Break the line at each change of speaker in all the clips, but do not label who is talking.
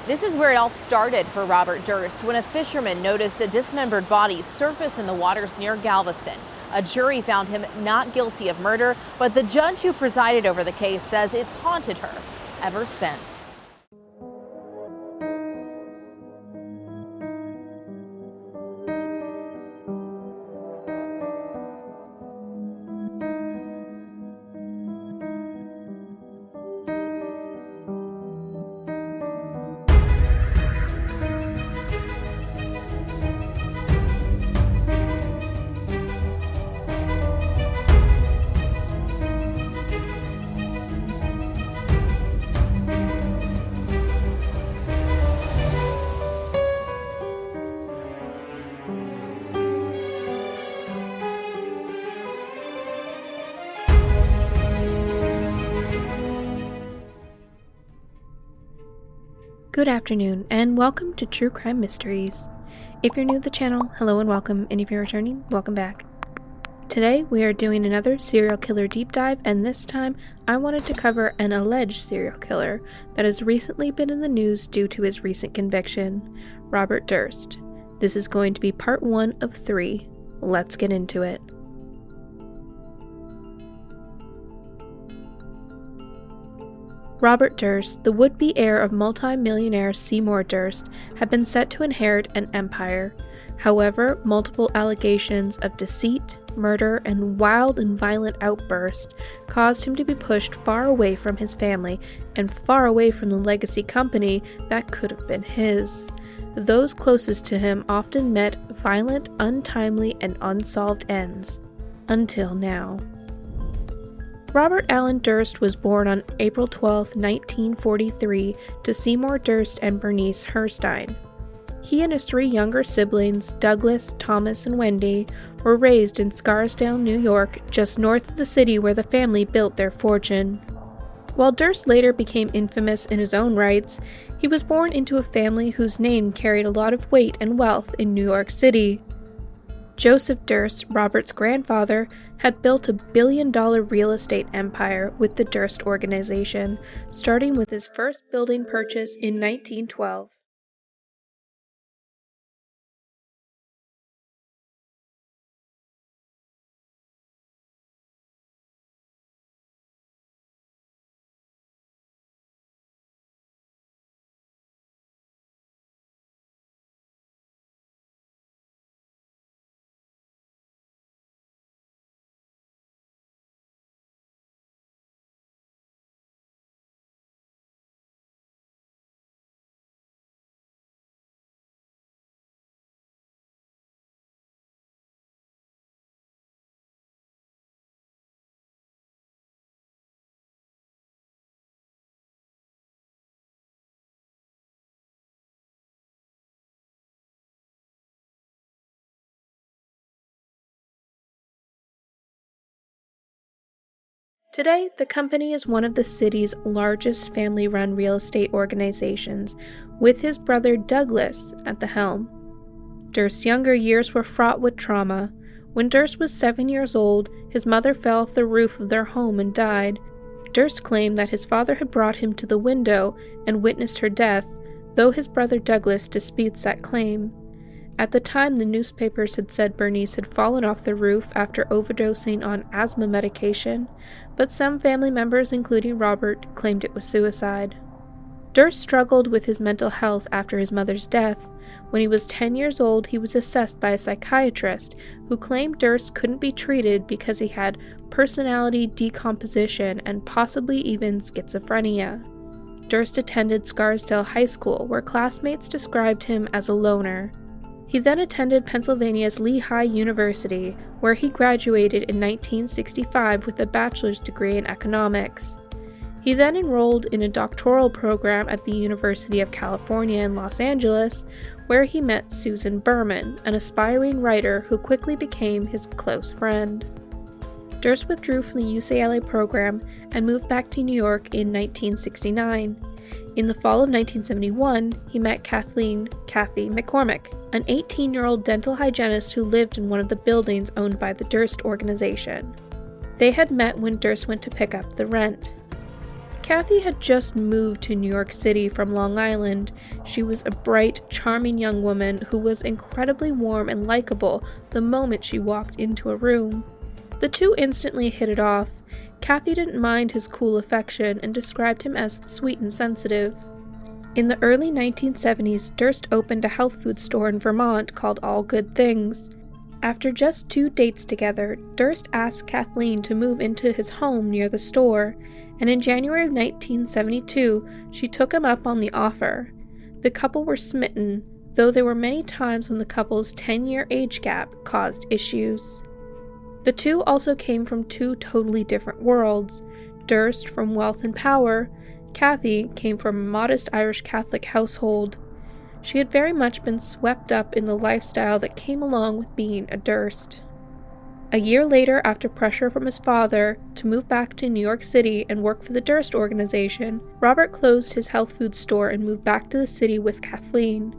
This is where it all started for Robert Durst when a fisherman noticed a dismembered body surface in the waters near Galveston. A jury found him not guilty of murder, but the judge who presided over the case says it's haunted her ever since.
Good afternoon, and welcome to True Crime Mysteries. If you're new to the channel, hello and welcome, and if you're returning, welcome back. Today, we are doing another serial killer deep dive, and this time, I wanted to cover an alleged serial killer that has recently been in the news due to his recent conviction, Robert Durst. This is going to be part 1 of 3. Let's get into it. Robert Durst, the would-be heir of multi-millionaire Seymour Durst, had been set to inherit an empire. However, multiple allegations of deceit, murder, and wild and violent outbursts caused him to be pushed far away from his family and far away from the legacy company that could have been his. Those closest to him often met violent, untimely, and unsolved ends. Until now. Robert Allen Durst was born on April 12, 1943, to Seymour Durst and Bernice Herstein. He and his 3 younger siblings, Douglas, Thomas, and Wendy, were raised in Scarsdale, New York, just north of the city where the family built their fortune. While Durst later became infamous in his own rights, he was born into a family whose name carried a lot of weight and wealth in New York City. Joseph Durst, Robert's grandfather, had built a billion-dollar real estate empire with the Durst Organization, starting with his first building purchase in 1912. Today, the company is one of the city's largest family-run real estate organizations, with his brother Douglas at the helm. Durst's younger years were fraught with trauma. When Durst was 7 years old, his mother fell off the roof of their home and died. Durst claimed that his father had brought him to the window and witnessed her death, though his brother Douglas disputes that claim. At the time, the newspapers had said Bernice had fallen off the roof after overdosing on asthma medication, but some family members, including Robert, claimed it was suicide. Durst struggled with his mental health after his mother's death. When he was 10 years old, he was assessed by a psychiatrist who claimed Durst couldn't be treated because he had personality decomposition and possibly even schizophrenia. Durst attended Scarsdale High School, where classmates described him as a loner. He then attended Pennsylvania's Lehigh University, where he graduated in 1965 with a bachelor's degree in economics. He then enrolled in a doctoral program at the University of California in Los Angeles, where he met Susan Berman, an aspiring writer who quickly became his close friend. Durst withdrew from the UCLA program and moved back to New York in 1969. In the fall of 1971, he met Kathy McCormick, an 18-year-old dental hygienist who lived in one of the buildings owned by the Durst Organization. They had met when Durst went to pick up the rent. Kathy had just moved to New York City from Long Island. She was a bright, charming young woman who was incredibly warm and likable the moment she walked into a room. The two instantly hit it off. Kathy didn't mind his cool affection and described him as sweet and sensitive. In the early 1970s, Durst opened a health food store in Vermont called All Good Things. After just 2 dates together, Durst asked Kathleen to move into his home near the store, and in January of 1972, she took him up on the offer. The couple were smitten, though there were many times when the couple's 10-year age gap caused issues. The two also came from 2 totally different worlds. Durst from wealth and power, Kathy came from a modest Irish Catholic household. She had very much been swept up in the lifestyle that came along with being a Durst. A year later, after pressure from his father to move back to New York City and work for the Durst organization, Robert closed his health food store and moved back to the city with Kathleen.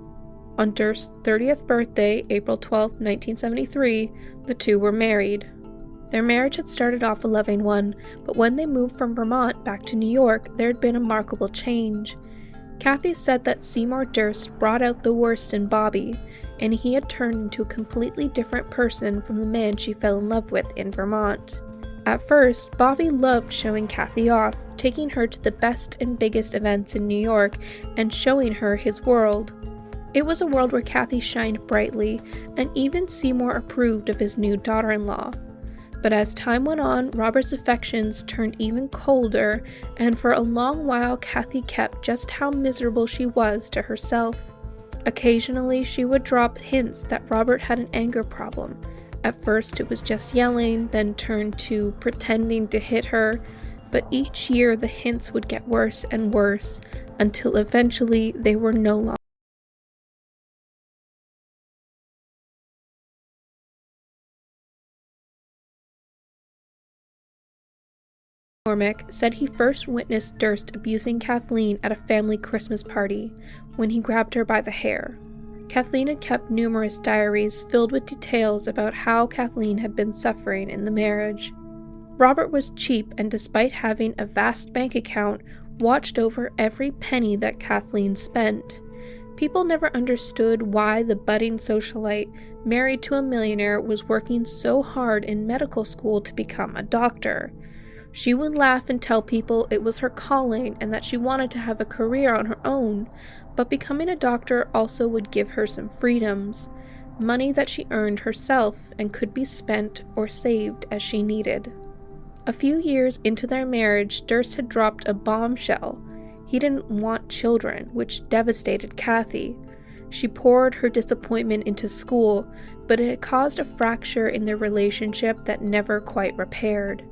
On Durst's 30th birthday, April 12, 1973, the two were married. Their marriage had started off a loving one, but when they moved from Vermont back to New York, there had been a remarkable change. Kathy said that Seymour Durst brought out the worst in Bobby, and he had turned into a completely different person from the man she fell in love with in Vermont. At first, Bobby loved showing Kathy off, taking her to the best and biggest events in New York and showing her his world. It was a world where Kathy shined brightly, and even Seymour approved of his new daughter-in-law. But as time went on, Robert's affections turned even colder, and for a long while Kathy kept just how miserable she was to herself. Occasionally, she would drop hints that Robert had an anger problem. At first, it was just yelling, then turned to pretending to hit her, but each year the hints would get worse and worse, until eventually they were no longer. McCormick said he first witnessed Durst abusing Kathleen at a family Christmas party when he grabbed her by the hair. Kathleen had kept numerous diaries filled with details about how Kathleen had been suffering in the marriage. Robert was cheap and, despite having a vast bank account, watched over every penny that Kathleen spent. People never understood why the budding socialite, married to a millionaire, was working so hard in medical school to become a doctor. She would laugh and tell people it was her calling and that she wanted to have a career on her own, but becoming a doctor also would give her some freedoms, money that she earned herself and could be spent or saved as she needed. A few years into their marriage, Durst had dropped a bombshell. He didn't want children, which devastated Kathy. She poured her disappointment into school, but it had caused a fracture in their relationship that never quite repaired.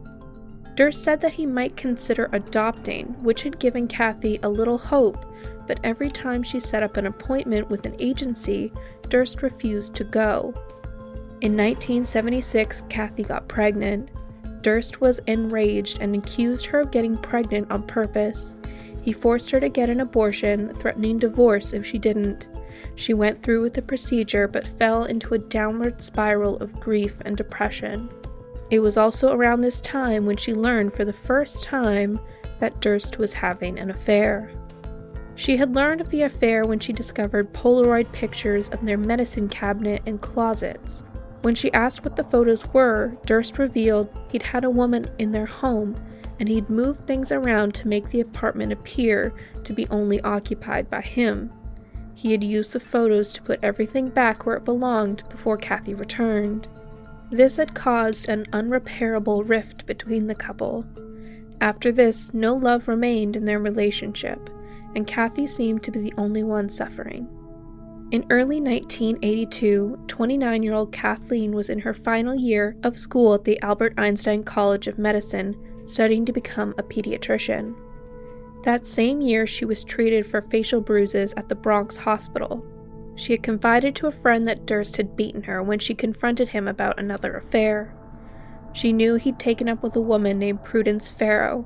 Durst said that he might consider adopting, which had given Kathy a little hope, but every time she set up an appointment with an agency, Durst refused to go. In 1976, Kathy got pregnant. Durst was enraged and accused her of getting pregnant on purpose. He forced her to get an abortion, threatening divorce if she didn't. She went through with the procedure but fell into a downward spiral of grief and depression. It was also around this time when she learned for the first time that Durst was having an affair. She had learned of the affair when she discovered Polaroid pictures of their medicine cabinet and closets. When she asked what the photos were, Durst revealed he'd had a woman in their home, and he'd moved things around to make the apartment appear to be only occupied by him. He had used the photos to put everything back where it belonged before Kathy returned. This had caused an unrepairable rift between the couple. After this, no love remained in their relationship, and Kathy seemed to be the only one suffering. In early 1982, 29-year-old Kathleen was in her final year of school at the Albert Einstein College of Medicine, studying to become a pediatrician. That same year, she was treated for facial bruises at the Bronx Hospital. She had confided to a friend that Durst had beaten her when she confronted him about another affair. She knew he'd taken up with a woman named Prudence Farrow,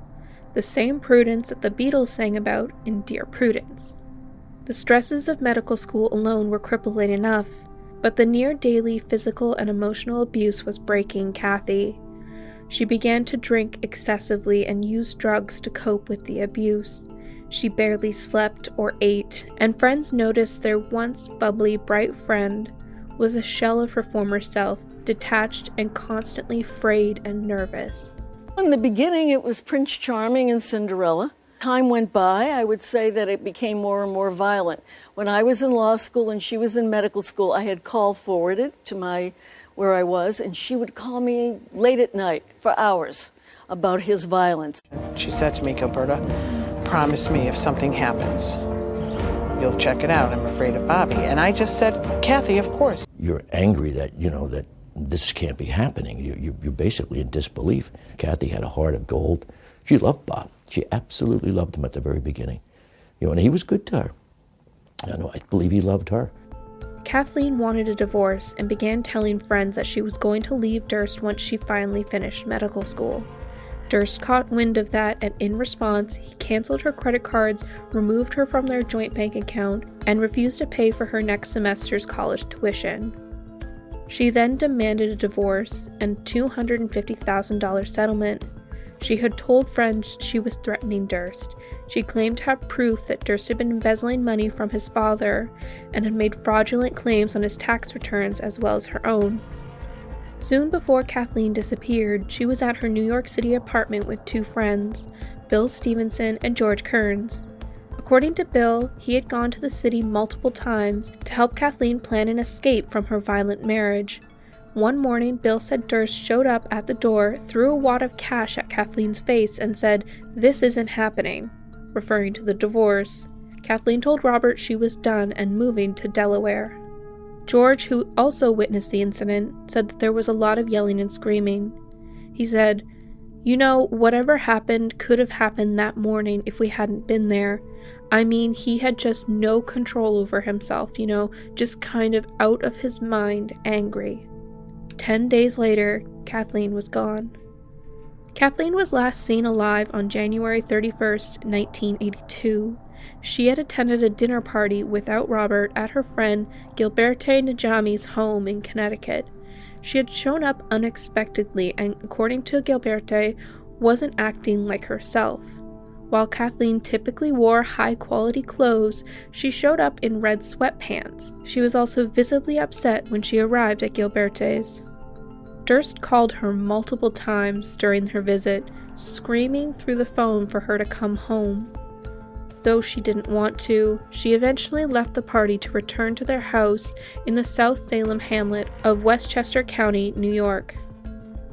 the same Prudence that the Beatles sang about in Dear Prudence. The stresses of medical school alone were crippling enough, but the near-daily physical and emotional abuse was breaking Kathy. She began to drink excessively and use drugs to cope with the abuse. She barely slept or ate, and friends noticed their once bubbly, bright friend was a shell of her former self, detached and constantly frayed and nervous.
In the beginning, it was Prince Charming and Cinderella. Time went by, I would say that it became more and more violent. When I was in law school and she was in medical school, I had call forwarded to where I was, and she would call me late at night for hours about his violence.
She said to me, Gilberta, promise me if something happens, you'll check it out. I'm afraid of Bobby. And I just said, Kathy, of course.
You're angry that this can't be happening. You're basically in disbelief. Kathy had a heart of gold. She loved Bob. She absolutely loved him at the very beginning. And he was good to her. I believe he loved her.
Kathleen wanted a divorce and began telling friends that she was going to leave Durst once she finally finished medical school. Durst caught wind of that, and in response, he canceled her credit cards, removed her from their joint bank account, and refused to pay for her next semester's college tuition. She then demanded a divorce and $250,000 settlement. She had told friends she was threatening Durst. She claimed to have proof that Durst had been embezzling money from his father and had made fraudulent claims on his tax returns as well as her own. Soon before Kathleen disappeared, she was at her New York City apartment with two friends, Bill Stevenson and George Kearns. According to Bill, he had gone to the city multiple times to help Kathleen plan an escape from her violent marriage. One morning, Bill said Durst showed up at the door, threw a wad of cash at Kathleen's face, and said, "This isn't happening," referring to the divorce. Kathleen told Robert she was done and moving to Delaware. George, who also witnessed the incident, said that there was a lot of yelling and screaming. He said, "Whatever happened could have happened that morning if we hadn't been there. I mean, he had just no control over himself, just kind of out of his mind, angry." 10 days later, Kathleen was gone. Kathleen was last seen alive on January 31st, 1982. She had attended a dinner party without Robert at her friend Gilberte Najami's home in Connecticut. She had shown up unexpectedly and, according to Gilberte, wasn't acting like herself. While Kathleen typically wore high-quality clothes, she showed up in red sweatpants. She was also visibly upset when she arrived at Gilberte's. Durst called her multiple times during her visit, screaming through the phone for her to come home. Though she didn't want to, she eventually left the party to return to their house in the South Salem hamlet of Westchester County, New York.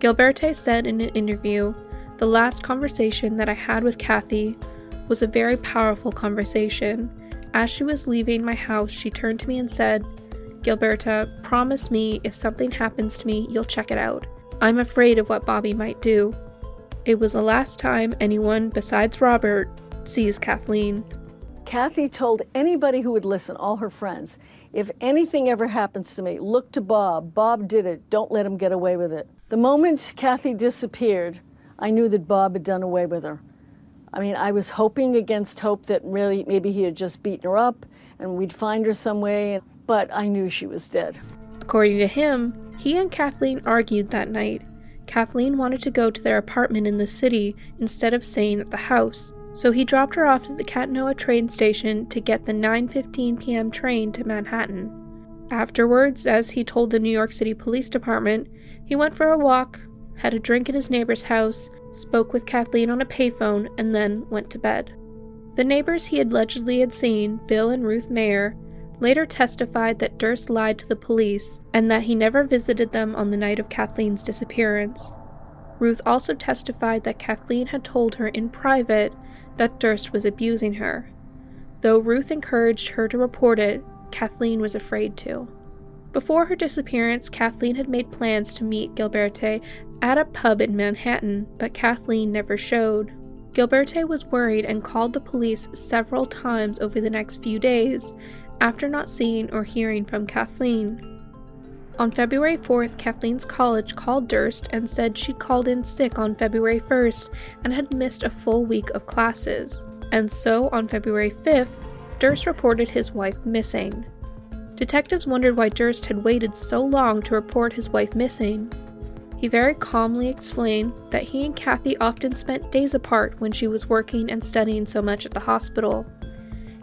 Gilberte said in an interview, "The last conversation that I had with Kathy was a very powerful conversation. As she was leaving my house, she turned to me and said, 'Gilberta, promise me if something happens to me, you'll check it out. I'm afraid of what Bobby might do.' It was the last time anyone besides Robert sees Kathleen."
Kathy told anybody who would listen, all her friends, if anything ever happens to me, look to Bob. Bob did it. Don't let him get away with it. The moment Kathy disappeared, I knew that Bob had done away with her. I was hoping against hope that really maybe he had just beaten her up and we'd find her some way, but I knew she was dead.
According to him, he and Kathleen argued that night. Kathleen wanted to go to their apartment in the city instead of staying at the house, so he dropped her off at the Katanoa train station to get the 9:15 p.m. train to Manhattan. Afterwards, as he told the New York City Police Department, he went for a walk, had a drink at his neighbor's house, spoke with Kathleen on a payphone, and then went to bed. The neighbors he allegedly had seen, Bill and Ruth Mayer, later testified that Durst lied to the police and that he never visited them on the night of Kathleen's disappearance. Ruth also testified that Kathleen had told her in private that Durst was abusing her. Though Ruth encouraged her to report it, Kathleen was afraid to. Before her disappearance, Kathleen had made plans to meet Gilberte at a pub in Manhattan, but Kathleen never showed. Gilberte was worried and called the police several times over the next few days after not seeing or hearing from Kathleen. On February 4th, Kathleen's college called Durst and said she'd called in sick on February 1st and had missed a full week of classes. And so, on February 5th, Durst reported his wife missing. Detectives wondered why Durst had waited so long to report his wife missing. He He very calmly explained that he and Kathy often spent days apart when she was working and studying so much at the hospital.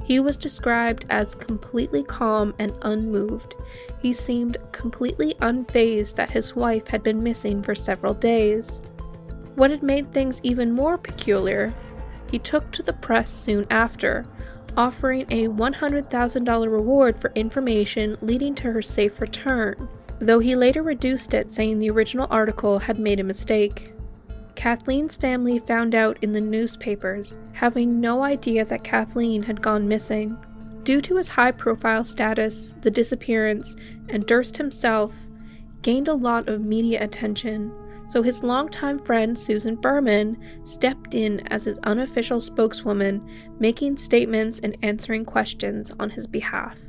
He was described as completely calm and unmoved. He seemed completely unfazed that his wife had been missing for several days. What had made things even more peculiar, he took to the press soon after, offering a $100,000 reward for information leading to her safe return, though he later reduced it, saying the original article had made a mistake. Kathleen's family found out in the newspapers, having no idea that Kathleen had gone missing. Due to his high-profile status, the disappearance, and Durst himself gained a lot of media attention, so his longtime friend Susan Berman stepped in as his unofficial spokeswoman, making statements and answering questions on his behalf.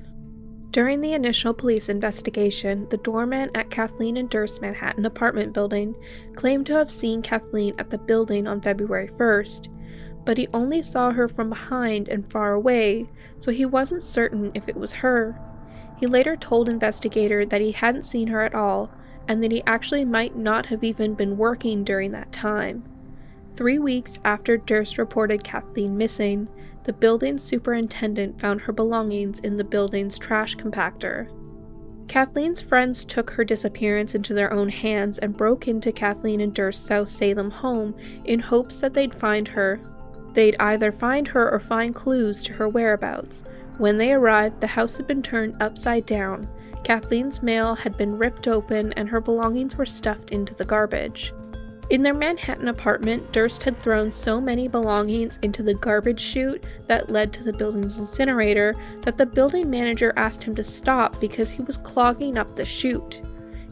During the initial police investigation, the doorman at Kathleen and Durst's Manhattan apartment building claimed to have seen Kathleen at the building on February 1st, but he only saw her from behind and far away, so he wasn't certain if it was her. He later told investigators that he hadn't seen her at all, and that he actually might not have even been working during that time. 3 weeks after Durst reported Kathleen missing, the building's superintendent found her belongings in the building's trash compactor. Kathleen's friends took her disappearance into their own hands and broke into Kathleen and Durst's South Salem home in hopes that they'd find her. They'd either find her or find clues to her whereabouts. When they arrived, the house had been turned upside down. Kathleen's mail had been ripped open and her belongings were stuffed into the garbage. In their Manhattan apartment, Durst had thrown so many belongings into the garbage chute that led to the building's incinerator that the building manager asked him to stop because he was clogging up the chute.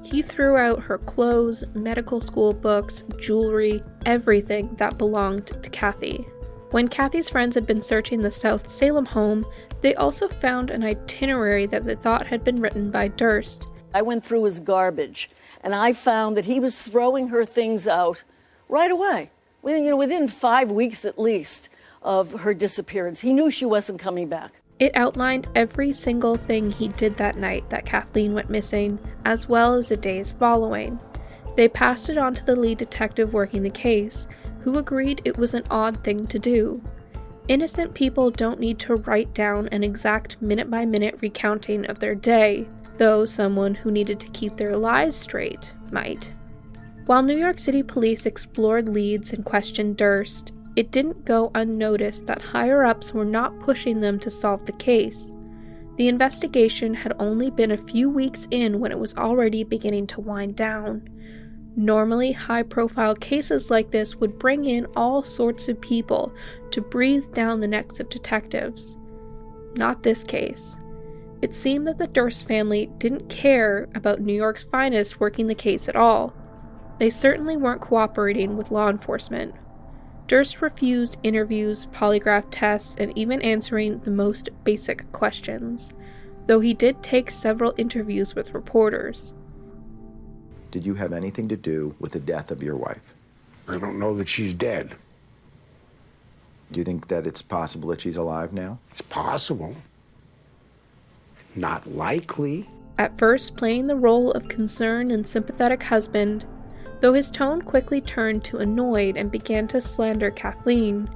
He threw out her clothes, medical school books, jewelry, everything that belonged to Kathy. When Kathy's friends had been searching the South Salem home, they also found an itinerary that they thought had been written by Durst.
I went through his garbage, and I found that he was throwing her things out right away. Within 5 weeks at least of her disappearance. He knew she wasn't coming back.
It outlined every single thing he did that night that Kathleen went missing, as well as the days following. They passed it on to the lead detective working the case, who agreed it was an odd thing to do. Innocent people don't need to write down an exact minute-by-minute recounting of their day, though someone who needed to keep their lives straight might. While New York City police explored leads and questioned Durst, it didn't go unnoticed that higher-ups were not pushing them to solve the case. The investigation had only been a few weeks in when it was already beginning to wind down. Normally, high-profile cases like this would bring in all sorts of people to breathe down the necks of detectives. Not this case. It seemed that the Durst family didn't care about New York's finest working the case at all. They certainly weren't cooperating with law enforcement. Durst refused interviews, polygraph tests, and even answering the most basic questions, though he did take several interviews with reporters.
Did you have anything to do with the death of your wife?
I don't know that she's dead.
Do you think that it's possible that she's alive now?
It's possible. Not likely.
At first playing the role of concerned and sympathetic husband, though his tone quickly turned to annoyed and began to slander Kathleen.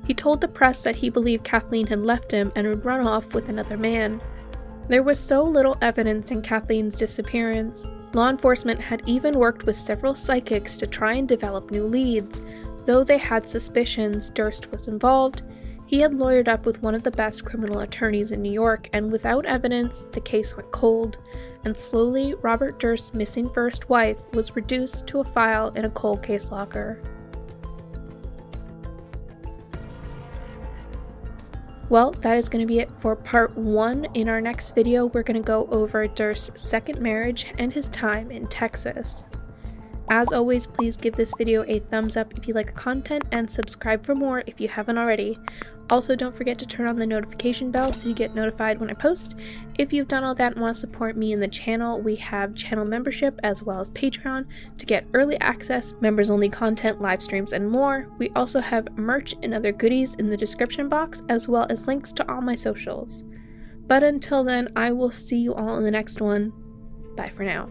He told the press that he believed Kathleen had left him and would run off with another man. There was so little evidence in Kathleen's disappearance. Law enforcement had even worked with several psychics to try and develop new leads. Though they had suspicions Durst was involved, he had lawyered up with one of the best criminal attorneys in New York, and without evidence, the case went cold, and slowly Robert Durst's missing first wife was reduced to a file in a cold case locker. Well, that is going to be it for part 1. In our next video, we're going to go over Durst's second marriage and his time in Texas. As always, please give this video a thumbs up if you like the content and subscribe for more if you haven't already. Also, don't forget to turn on the notification bell so you get notified when I post. If you've done all that and want to support me and the channel, we have channel membership as well as Patreon to get early access, members-only content, live streams, and more. We also have merch and other goodies in the description box, as well as links to all my socials. But until then, I will see you all in the next one. Bye for now.